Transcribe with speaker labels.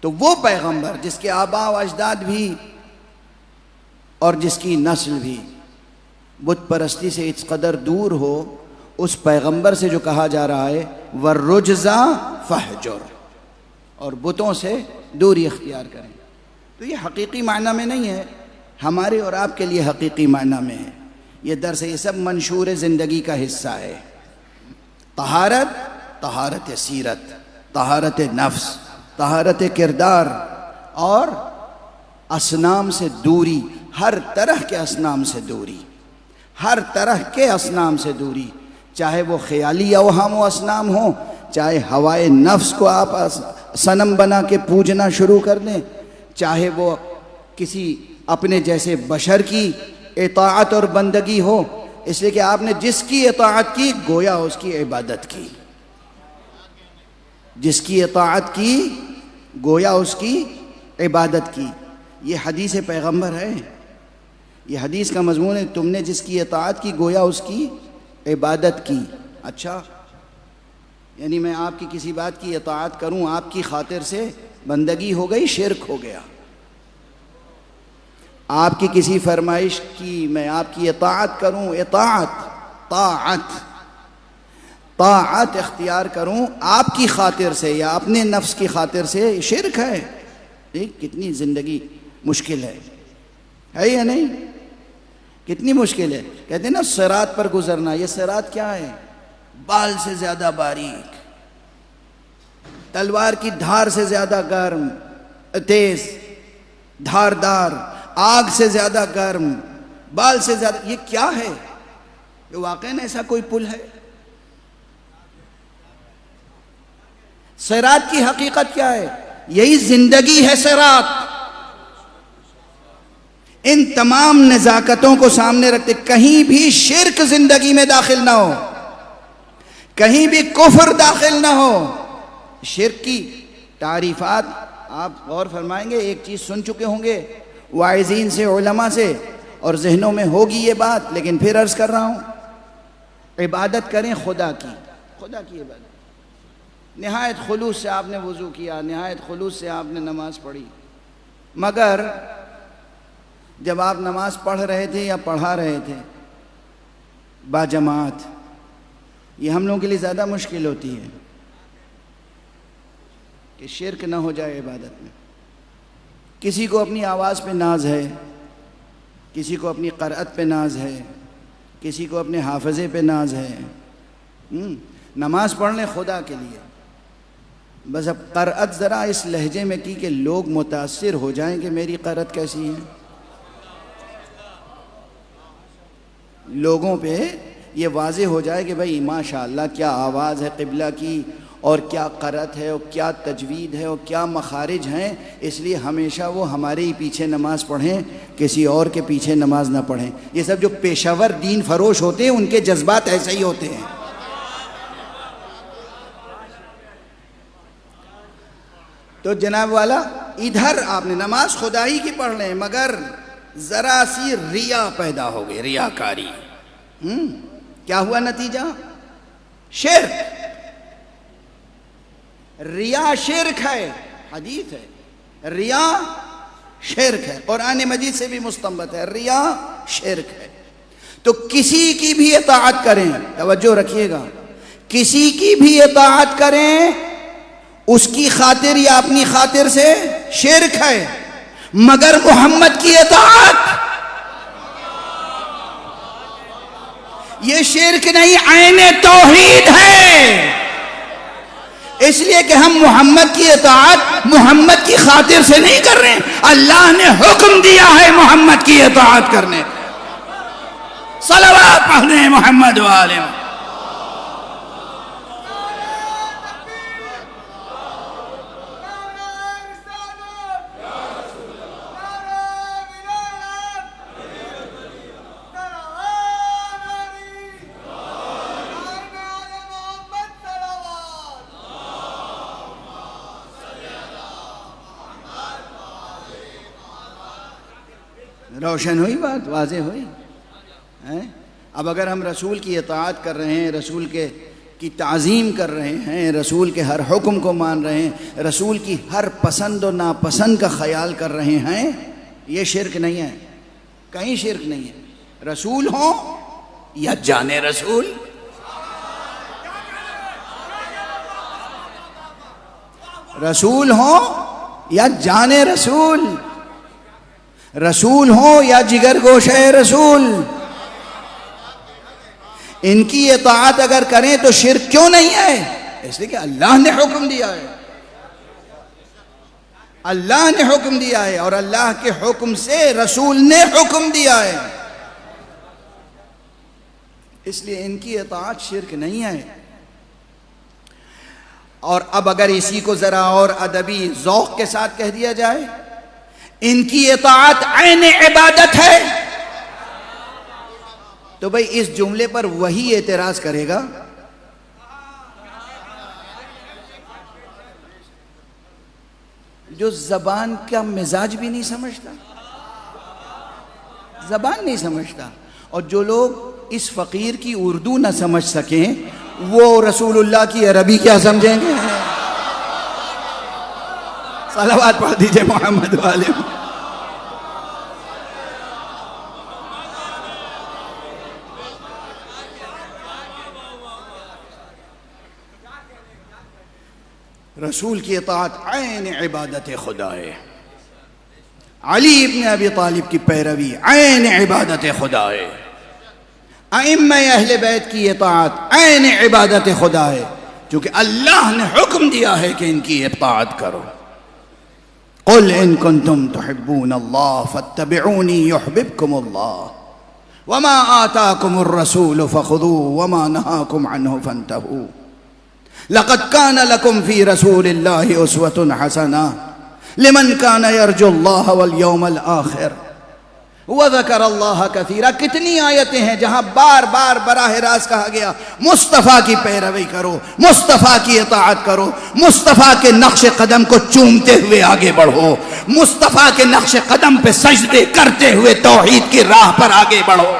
Speaker 1: تو وہ پیغمبر جس کے آباء و اجداد بھی اور جس کی نسل بھی بت پرستی سے اس قدر دور ہو، اس پیغمبر سے جو کہا جا رہا ہے وَالرُّجْزَ فَاهْجُرْ، اور بتوں سے دوری اختیار کریں، تو یہ حقیقی معنی میں نہیں ہے، ہمارے اور آپ کے لیے حقیقی معنی میں ہے۔ یہ درس، یہ سب منشور زندگی کا حصہ ہے۔ طہارت، طہارت سیرت، طہارت نفس، طہارت کردار، اور اصنام سے دوری، ہر طرح کے اصنام سے دوری، ہر طرح کے اصنام سے دوری، چاہے وہ خیالی اوہام و اصنام ہوں، چاہے ہوائے نفس کو آپ صنم بنا کے پوجنا شروع کر دیں، چاہے وہ کسی اپنے جیسے بشر کی اطاعت اور بندگی ہو، اس لیے کہ آپ نے جس کی اطاعت کی گویا اس کی عبادت کی، جس کی اطاعت کی گویا اس کی عبادت کی۔ یہ حدیث پیغمبر ہے، یہ حدیث کا مضمون ہے، تم نے جس کی اطاعت کی گویا اس کی عبادت کی۔ اچھا، یعنی میں آپ کی کسی بات کی اطاعت کروں آپ کی خاطر سے، بندگی ہو گئی، شرک ہو گیا۔ آپ کی کسی فرمائش کی میں آپ کی اطاعت کروں، طاعت اختیار کروں آپ کی خاطر سے یا اپنے نفس کی خاطر سے، شرک ہے۔ دیکھ کتنی زندگی مشکل ہے یا نہیں؟ کتنی مشکل ہے۔ کہتے ہیں نا صراط پر گزرنا، یہ صراط کیا ہے؟ بال سے زیادہ باریک، تلوار کی دھار سے زیادہ گرم، تیز، دھاردار، آگ سے زیادہ گرم، بال سے زیادہ، یہ کیا ہے؟ یہ واقعاً ایسا کوئی پل ہے؟ صراط کی حقیقت کیا ہے؟ یہی زندگی ہے صراط۔ ان تمام نزاکتوں کو سامنے رکھتے کہیں بھی شرک زندگی میں داخل نہ ہو، کہیں بھی کفر داخل نہ ہو۔ شرک کی تعریفات آپ غور فرمائیں گے، ایک چیز سن چکے ہوں گے واعظین سے، علماء سے، اور ذہنوں میں ہوگی یہ بات، لیکن پھر عرض کر رہا ہوں، عبادت کریں خدا کی، خدا کی عبادت، نہایت خلوص سے آپ نے وضو کیا، نہایت خلوص سے آپ نے نماز پڑھی، مگر جب آپ نماز پڑھ رہے تھے یا پڑھا رہے تھے باجماعت، یہ ہم لوگوں کے لیے زیادہ مشکل ہوتی ہے کہ شرک نہ ہو جائے عبادت میں۔ کسی کو اپنی آواز پہ ناز ہے، کسی کو اپنی قرأت پہ ناز ہے، کسی کو اپنے حافظے پہ ناز ہے۔ نماز پڑھ لیں خدا کے لیے، بس اب قرأت ذرا اس لہجے میں کی کہ لوگ متاثر ہو جائیں کہ میری قرأت کیسی ہے، لوگوں پہ یہ واضح ہو جائے کہ بھئی ماشاءاللہ کیا آواز ہے قبلہ کی، اور کیا قرأت ہے، اور کیا تجوید ہے، اور کیا مخارج ہیں۔ اس لیے ہمیشہ وہ ہمارے ہی پیچھے نماز پڑھیں، کسی اور کے پیچھے نماز نہ پڑھیں۔ یہ سب جو پیشہ ور دین فروش ہوتے ہیں ان کے جذبات ایسے ہی ہوتے ہیں۔ تو جناب والا، ادھر آپ نے نماز خدا ہی کی پڑھ لیں، مگر ذرا سی ریا پیدا ہو گئی، ریاکاری، کیا ہوا نتیجہ؟ شرک۔ ریا شرک ہے، حدیث ہے، ریا شرک ہے، قرآن مجید سے بھی مستنبط ہے، ریا شرک ہے۔ تو کسی کی بھی اطاعت کریں، توجہ رکھیے گا، کسی کی بھی اطاعت کریں اس کی خاطر یا اپنی خاطر سے، شرک ہے، مگر محمد کی اطاعت یہ شرک نہیں، عین توحید ہے۔ اس لیے کہ ہم محمد کی اطاعت محمد کی خاطر سے نہیں کر رہے ہیں، اللہ نے حکم دیا ہے محمد کی اطاعت کرنے۔ صلوات پڑھیں محمد والے۔ روشن ہوئی بات، واضح ہوئی۔ اب اگر ہم رسول کی اطاعت کر رہے ہیں، رسول کی تعظیم کر رہے ہیں، رسول کے ہر حکم کو مان رہے ہیں، رسول کی ہر پسند و ناپسند کا خیال کر رہے ہیں، یہ شرک نہیں ہے، کہیں شرک نہیں ہے۔ رسول ہوں یا جانے رسول، رسول ہوں یا جانے رسول، رسول ہوں یا جگر گوشہ رسول، ان کی اطاعت اگر کریں تو شرک کیوں نہیں ہے؟ اس لیے کہ اللہ نے حکم دیا ہے، اللہ نے حکم دیا ہے، اور اللہ کے حکم سے رسول نے حکم دیا ہے، اس لیے ان کی اطاعت شرک نہیں ہے۔ اور اب اگر اسی کو ذرا اور ادبی ذوق کے ساتھ کہہ دیا جائے، ان کی اطاعت عین عبادت ہے، تو بھئی اس جملے پر وہی اعتراض کرے گا جو زبان کا مزاج بھی نہیں سمجھتا، زبان نہیں سمجھتا، اور جو لوگ اس فقیر کی اردو نہ سمجھ سکیں وہ رسول اللہ کی عربی کیا سمجھیں گے؟ صلوات پڑھ دیجئے محمد والے۔ رسول کی اطاعت عین عبادت خدا ہے، علی ابن ابی طالب کی پیروی عین عبادت خدا ہے، ائمہ اہل بیت کی اطاعت عین عبادت خدا ہے، کیونکہ اللہ نے حکم دیا ہے کہ ان کی اطاعت کرو۔ قل ان کنتم تحبون اللہ فاتبعونی یحببکم اللہ وما آتاکم الرسول فخذوه وما نہاکم عنہ فانتہوا لقد كان لكم في رسول الله أسوة حسنة لمن كان يرجو الله واليوم الآخر وذكر الله كثيرا۔ کتنی آیتیں ہیں جہاں بار بار براہ راست کہا گیا مصطفیٰ کی پیروی کرو، مصطفیٰ کی اطاعت کرو، مصطفیٰ کے نقش قدم کو چومتے ہوئے آگے بڑھو، مصطفیٰ کے نقش قدم پہ سجدے کرتے ہوئے توحید کی راہ پر آگے بڑھو۔